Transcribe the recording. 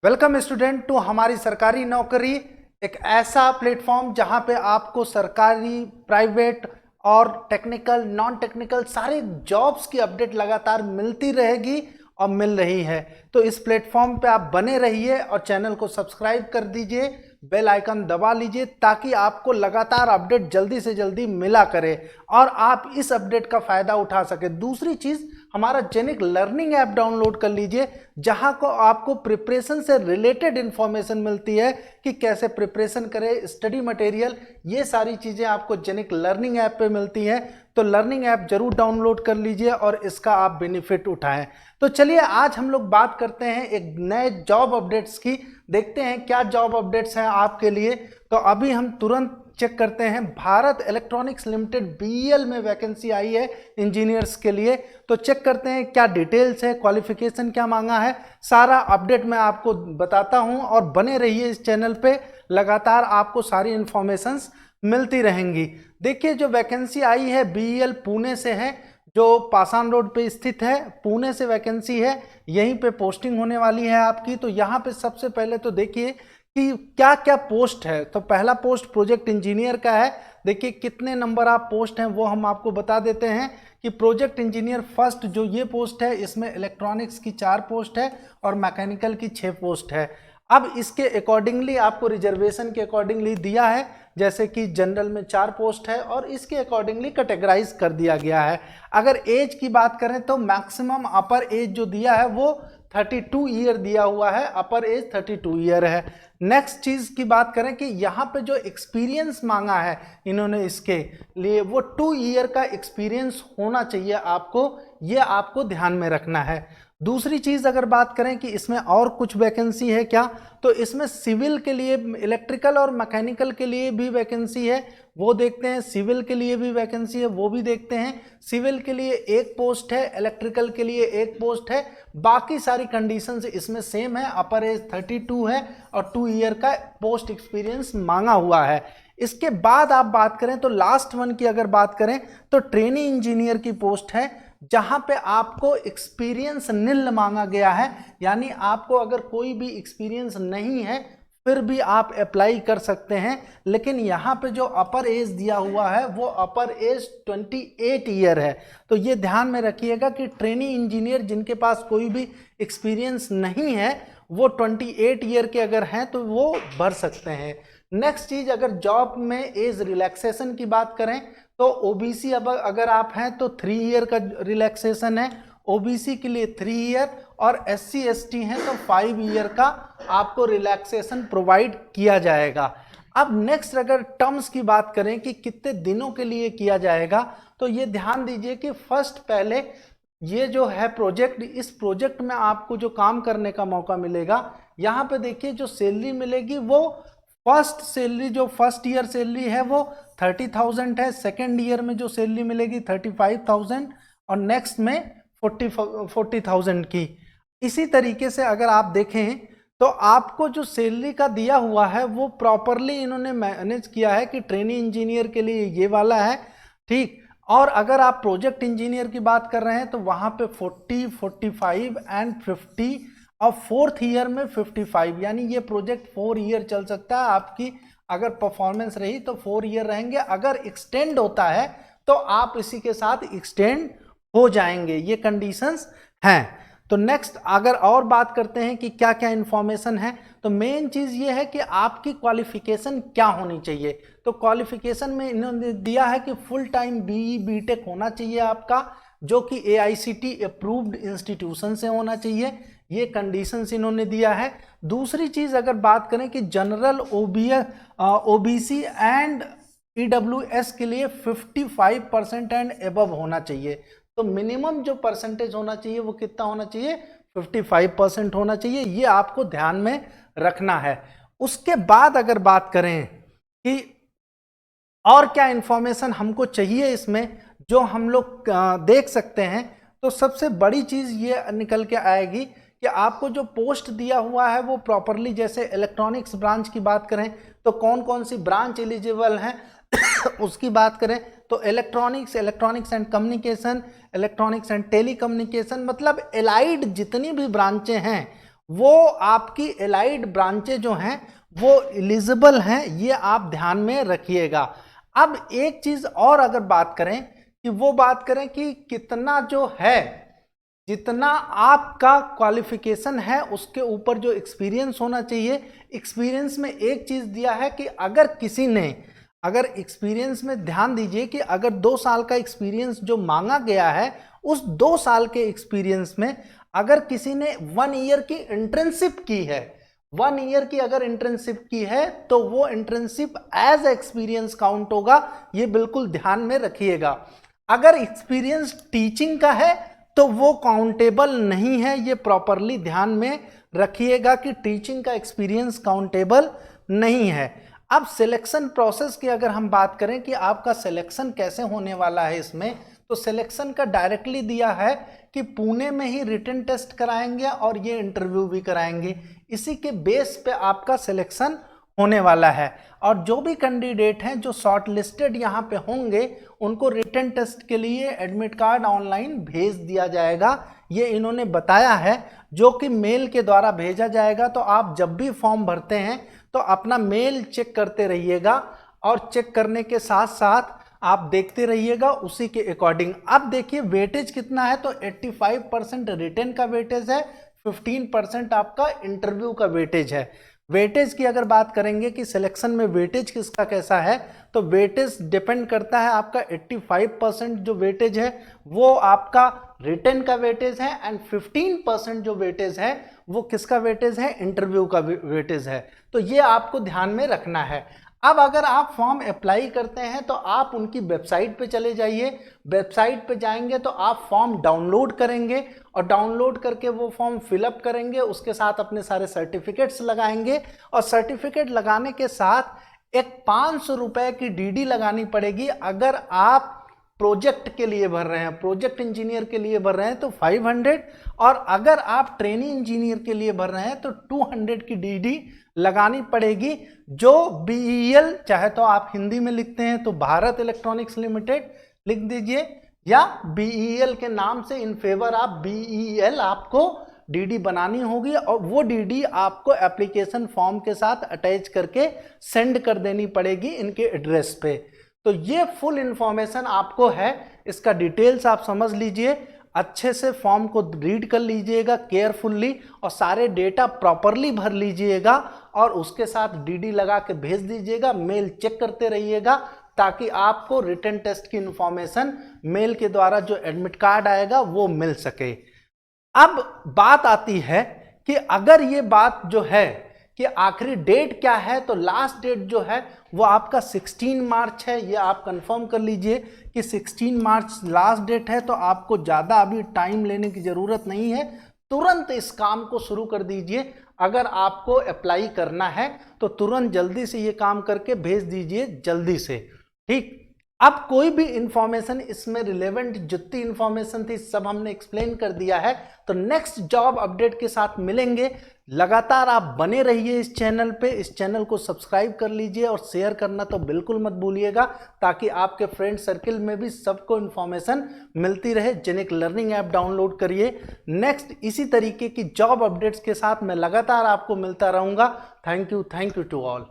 Welcome student to हमारी सरकारी नौकरी, एक ऐसा प्लेटफॉर्म जहां पे आपको सरकारी, प्राइवेट और टेक्निकल, नॉन टेक्निकल सारे जॉब्स की अपडेट लगातार मिलती रहेगी और मिल रही है। तो इस प्लेटफॉर्म पे आप बने रहिए और चैनल को सब्सक्राइब कर दीजिए, बेल आइकन दबा लीजिए ताकि आपको लगातार अपडेट जल्दी से जल्दी मिला करे और आप इस अपडेट का फायदा उठा सके। दूसरी चीज, हमारा जेनिक लर्निंग ऐप डाउनलोड कर लीजिए जहां को आपको प्रिपरेशन से रिलेटेड इंफॉर्मेशन मिलती है कि कैसे प्रिपरेशन करें, स्टडी मटेरियल, ये सारी चीजें आपको जेनिक लर्निंग ऐप पे मिलती है। तो लर्निंग ऐप जरूर डाउनलोड कर लीजिए और इसका आप बेनिफिट उठाएं। तो चलिए आज हम लोग बात करते हैं एक नए जॉब अपडेट्स की, देखते हैं क्या जॉब अपडेट्स हैं आपके लिए। तो अभी हम तुरंत चेक करते हैं। भारत इलेक्ट्रॉनिक्स लिमिटेड बीईएल में वैकेंसी आई है इंजीनियर्स के लिए। तो चेक करते हैं क्या डिटेल्स है, क्वालिफिकेशन क्या मांगा है, सारा अपडेट मैं आपको बताता हूं और बने रहिए इस चैनल पे, लगातार आपको सारी इंफॉर्मेशंस मिलती रहेंगी। देखिए जो वैकेंसी आई है बीईएल पुणे से है, जो पाषाण रोड पे स्थित है, पुणे से वैकेंसी है, यहीं पे पोस्टिंग होने वाली है आपकी। तो यहाँ पे सबसे पहले तो देखिए कि क्या क्या पोस्ट है। तो पहला पोस्ट प्रोजेक्ट इंजीनियर का है। देखिए कितने नंबर आप पोस्ट हैं वो हम आपको बता देते हैं कि प्रोजेक्ट इंजीनियर फर्स्ट जो ये पोस्ट है, इसमें इलेक्ट्रॉनिक्स की 4 पोस्ट है और मैकेनिकल की 6 पोस्ट है। अब इसके अकॉर्डिंगली आपको रिजर्वेशन के अकॉर्डिंगली दिया है, जैसे कि जनरल में 4 पोस्ट है और इसके अकॉर्डिंगली कैटेगराइज कर दिया गया है। अगर एज की बात करें तो मैक्सिमम अपर एज जो दिया है वो 32 ईयर दिया हुआ है, अपर एज 32 ईयर है। नेक्स्ट चीज की बात करें कि यहाँ पे जो एक्सपीरियंस मांगा है इन्होंने इसके लिए, वो 2 ईयर का एक्सपीरियंस होना चाहिए आपको, ये आपको ध्यान में रखना है। दूसरी चीज अगर बात करें कि इसमें और कुछ वैकेंसी है क्या, तो इसमें सिविल के लिए, इलेक्ट्रिकल और मैकेनिकल के लिए भी वैकेंसी है, वो देखते हैं। सिविल के लिए भी वैकेंसी है, वो भी देखते हैं। सिविल के लिए 1 पोस्ट है, इलेक्ट्रिकल के लिए 1 पोस्ट है। बाकी सारी कंडीशंस इसमें सेम है, अपर एज 32 है और 2 ईयर का पोस्ट एक्सपीरियंस मांगा हुआ है। इसके बाद आप बात करें तो लास्ट वन की अगर बात करें तो ट्रेनी इंजीनियर की पोस्ट है, जहां पे आपको एक्सपीरियंस निल मांगा गया है, यानी आपको अगर कोई भी एक्सपीरियंस नहीं है फिर भी आप अप्लाई कर सकते हैं। लेकिन यहाँ पे जो अपर एज दिया हुआ है वो अपर एज 28 ईयर है। तो ये ध्यान में रखिएगा कि ट्रेनी इंजीनियर जिनके पास कोई भी एक्सपीरियंस नहीं है वो 28 ईयर के अगर हैं तो वो भर सकते हैं। नेक्स्ट चीज, अगर जॉब में एज रिलैक्सेशन की बात करें तो ओबीसी अब अगर आप हैं तो 3 ईयर का रिलैक्सेशन है, ओबीसी के लिए 3 ईयर, और एससी एसटी हैं तो 5 ईयर का आपको रिलैक्सेशन प्रोवाइड किया जाएगा। अब नेक्स्ट अगर टर्म्स की बात करें कि कितने दिनों के लिए किया जाएगा, तो ये ध्यान दीजिए कि फर्स्ट पहले ये जो है प्रोजेक्ट, इस प्रोजेक्ट में आपको जो काम करने का मौका मिलेगा, यहाँ पे देखिए जो सैलरी मिलेगी वो फर्स्ट सैलरी, जो फर्स्ट ईयर सैलरी है वो 30,000 है, सेकेंड ईयर में जो सैलरी मिलेगी 35,000 और नेक्स्ट में 40,000 की। इसी तरीके से अगर आप देखें तो आपको जो सैलरी का दिया हुआ है वो प्रॉपरली इन्होंने मैनेज किया है कि ट्रेनी इंजीनियर के लिए ये वाला है, ठीक। और अगर आप प्रोजेक्ट इंजीनियर की बात कर रहे हैं तो वहां पे 40, 45 एंड 50 और 4th ईयर में 55, यानी ये प्रोजेक्ट 4 ईयर चल सकता है। आपकी अगर परफॉर्मेंस रही तो 4 ईयर रहेंगे, अगर एक्सटेंड होता है तो आप इसी के साथ एक्सटेंड हो जाएंगे, ये कंडीशंस हैं। तो नेक्स्ट अगर और बात करते हैं कि क्या क्या इंफॉर्मेशन है, तो मेन चीज ये है कि आपकी क्वालिफिकेशन क्या होनी चाहिए। तो क्वालिफिकेशन में इन्होंने दिया है कि फुल टाइम बीई बीटेक होना चाहिए आपका, जो कि एआईसीटी अप्रूव्ड इंस्टीट्यूशन से होना चाहिए, ये कंडीशंस इन्होंने दिया है। दूसरी चीज अगर बात करें कि जनरल ओबीसी एंड ईडब्ल्यूएस के लिए 55% एंड एबव होना चाहिए। तो मिनिमम जो परसेंटेज होना चाहिए वो कितना होना चाहिए, 55% होना चाहिए, ये आपको ध्यान में रखना है। उसके बाद अगर बात करें कि और क्या इंफॉर्मेशन हमको चाहिए इसमें जो हम लोग देख सकते हैं, तो सबसे बड़ी चीज ये निकल के आएगी कि आपको जो पोस्ट दिया हुआ है वो प्रॉपरली, जैसे इलेक्ट्रॉनिक्स ब्रांच की बात करें तो कौन कौन सी ब्रांच एलिजिबल हैं उसकी बात करें तो electronics, electronics and communication, electronics and telecommunication, मतलब एलाइड जितनी भी ब्रांचें हैं वो आपकी एलाइड ब्रांचें जो हैं वो एलिजिबल हैं, ये आप ध्यान में रखिएगा। अब एक चीज और अगर बात करें कि वो बात करें कि कितना जो है, जितना आपका क्वालिफिकेशन है उसके ऊपर जो एक्सपीरियंस होना चाहिए। एक्सपीरियंस में एक चीज दिया है कि अगर किसी ने, अगर एक्सपीरियंस में ध्यान दीजिए कि अगर 2 साल का एक्सपीरियंस जो मांगा गया है, उस 2 साल के एक्सपीरियंस में अगर किसी ने 1 ईयर की इंटर्नशिप की है, 1 ईयर की अगर इंटर्नशिप की है तो वो इंटर्नशिप एज एक्सपीरियंस काउंट होगा, ये बिल्कुल ध्यान में रखिएगा। अगर एक्सपीरियंस टीचिंग का है तो वो काउंटेबल नहीं है, ये प्रॉपरली ध्यान में रखिएगा कि टीचिंग का एक्सपीरियंस काउंटेबल नहीं है। अब सिलेक्शन प्रोसेस की अगर हम बात करें कि आपका सिलेक्शन कैसे होने वाला है इसमें, तो सिलेक्शन का डायरेक्टली दिया है कि पुणे में ही रिटन टेस्ट कराएंगे और ये इंटरव्यू भी कराएंगे, इसी के बेस पे आपका सिलेक्शन होने वाला है। और जो भी कैंडिडेट हैं जो शॉर्ट लिस्टेड यहाँ पे होंगे उनको रिटन टेस्ट के लिए एडमिट कार्ड ऑनलाइन भेज दिया जाएगा, ये इन्होंने बताया है, जो कि मेल के द्वारा भेजा जाएगा। तो आप जब भी फॉर्म भरते हैं तो अपना मेल चेक करते रहिएगा और चेक करने के साथ साथ आप देखते रहिएगा उसी के अकॉर्डिंग। अब देखिए वेटेज कितना है, तो 85% रिटन का वेटेज है, 15% आपका इंटरव्यू का वेटेज है। वेटेज की अगर बात करेंगे कि सिलेक्शन में वेटेज किसका कैसा है, तो वेटेज डिपेंड करता है आपका 85% जो वेटेज है वो आपका रिटन का वेटेज है, एंड 15% जो वेटेज है वो किसका वेटेज है, इंटरव्यू का वेटेज है। तो ये आपको ध्यान में रखना है। अब अगर आप फॉर्म अप्लाई करते हैं तो आप उनकी वेबसाइट पे चले जाइए, वेबसाइट पे जाएंगे तो आप फॉर्म डाउनलोड करेंगे और डाउनलोड करके वो फॉर्म फिलअप करेंगे, उसके साथ अपने सारे सर्टिफिकेट्स लगाएंगे और सर्टिफिकेट लगाने के साथ एक 500 रुपए की डीडी लगानी पड़ेगी। अगर आप प्रोजेक्ट के लिए भर रहे हैं, प्रोजेक्ट इंजीनियर के लिए भर रहे हैं तो 500, और अगर आप ट्रेनिंग इंजीनियर के लिए भर रहे हैं तो 200 की डीडी लगानी पड़ेगी। जो बीईएल, चाहे तो आप हिंदी में लिखते हैं तो भारत इलेक्ट्रॉनिक्स लिमिटेड लिख दीजिए, या बीईएल के नाम से इन फेवर आप बीईएल आपको डीडी बनानी होगी और वो डीडी आपको एप्लीकेशन फॉर्म के साथ अटैच करके सेंड कर देनी पड़ेगी इनके एड्रेस पे। तो ये फुल इंफॉर्मेशन आपको है, इसका डिटेल्स आप समझ लीजिए, अच्छे से फॉर्म को रीड कर लीजिएगा केयरफुल्ली और सारे डेटा प्रॉपरली भर लीजिएगा और उसके साथ डीडी लगा के भेज दीजिएगा। मेल चेक करते रहिएगा ताकि आपको रिटन टेस्ट की इंफॉर्मेशन मेल के द्वारा जो एडमिट कार्ड आएगा वो मिल सके। अब बात आती है कि अगर ये बात जो है कि आखिरी डेट क्या है, तो लास्ट डेट जो है वो आपका 16 मार्च है, ये आप कंफर्म कर लीजिए कि 16 मार्च लास्ट डेट है। तो आपको ज़्यादा अभी टाइम लेने की ज़रूरत नहीं है, तुरंत इस काम को शुरू कर दीजिए। अगर आपको अप्लाई करना है तो तुरंत जल्दी से ये काम करके भेज दीजिए जल्दी से, ठीक। अब कोई भी इंफॉर्मेशन इसमें रिलेवेंट जितनी इंफॉर्मेशन थी सब हमने एक्सप्लेन कर दिया है। तो नेक्स्ट जॉब अपडेट के साथ मिलेंगे। लगातार आप बने रहिए इस चैनल पे, इस चैनल को सब्सक्राइब कर लीजिए और शेयर करना तो बिल्कुल मत भूलिएगा ताकि आपके फ्रेंड सर्किल में भी सबको इंफॉर्मेशन मिलती रहे। जेनिक लर्निंग ऐप डाउनलोड करिए। नेक्स्ट इसी तरीके की जॉब अपडेट्स के साथ मैं लगातार आपको मिलता रहूँगा। Thank you to all.